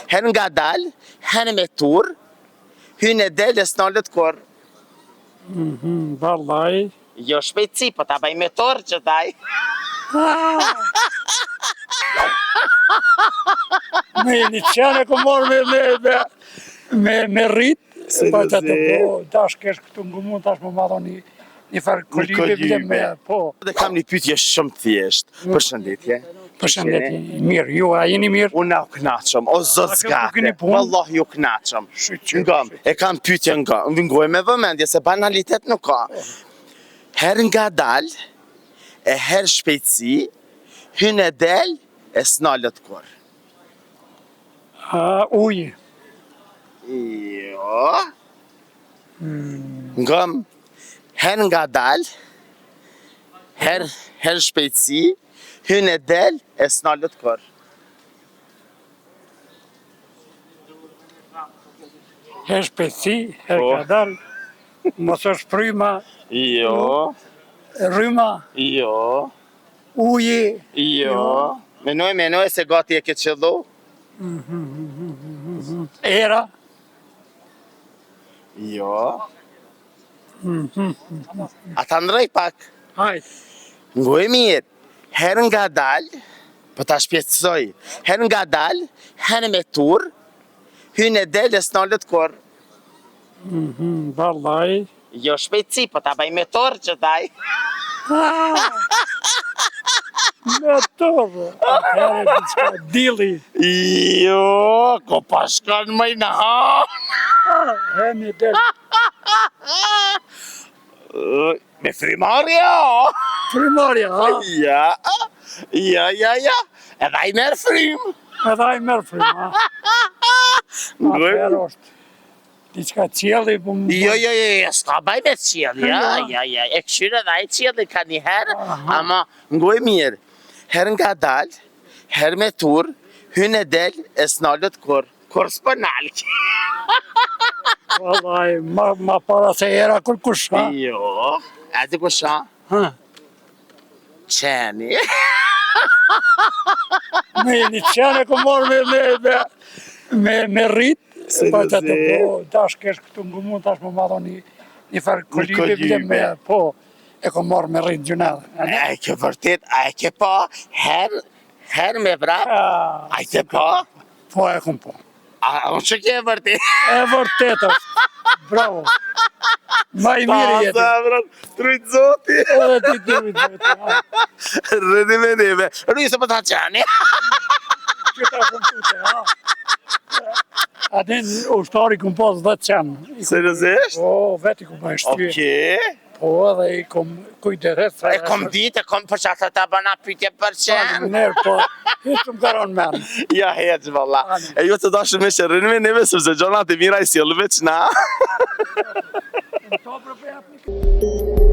Her nga dal, her me tur, hyn e del e s'nalet kur. Vallaj. Jo shpejtësi, po ta baj me tur që taj. Me një qene ku morë me rrit. Pa që të po, tash kesh këtu ngumun, tash më madho një farë kolibe bile me, po. Dhe kam një pyetje shumë thjesht. Përshëndetje. Përshëndetje, mirë, ju a jeni mirë? Unë u knaqëm, o zot zgate, vallahi ju knaqëm. Ngam, e kam pyetje nga, ngoj me vëmendje se banalitet nuk ka. Her nga dal, e her shpejtësi, hyn e del, e s'nalet kur. Ujë. Jo. Ngam, her nga dal, her shpejtësi, hyn e del, e s'nalet kur. Her shpejtësi, her ka dal, mos është fryma, Jo. rryma, Jo. uji. Jo. Menoj se gati e ke qëllu. Era. Jo. Ata ndrej pak. Hajt. Ngoj mirë. Her nga dal, po ta shpjecësoj. Her nga dal, her me tur, hyn e del e s'nalet kur. Vallaj. Jo shpejtësi, po ta baj me tur që taj. Me tërë. Atëherë diçka dili. Jo, ko pa shkon më në Hemi del. Me frimarja. Primarja, ha? Ja. Edhe ai merr frym. Edhe ai merr fryma. Atëherë është diçka qielli, po më... Jo, s'ka baj me qielli, ja. E këshyre dhe ai qielli ka një herë, ama ngoj mirë. Her nga dal, her me tur, hyn e del, e s'nalet kur. Kur s'po nalq. Vallaj, ma para se era kur kush, ha? Jo, a di kush ha? Qeni. Me një qene ku morë me rrit. Pa që të po, tash kesh këtu ngumun, tash më madho një farë kolibe bile me, po, e ku morë me rrit gjunadhe. A e ke vërtet, a e ke pa, her me vrap, a e ke pa? Po, e kum po. A unë që ke vërtet? E vërtet është, bravo. Ma i mirë jetë. Pa, zavrat, trujtë zoti. Edhe ti trujtë zoti, ha. Rëdi me neve, rrujë se për ta qani. Qëta kum pute, ha. Atin ushtari kum pas 10 qenë. Seriozisht? Po, veti kum pa shtyje. Okej. Po, edhe i kum kujderes. E kom ditë, kom për që ata ta bëna pytje për qenë. Nërë, po, hiç më karon menë. Ja, heq, valla. E ju të dashur me që rrinë me neve, sërse gjonat e mira i sjellëve që na. Në to për për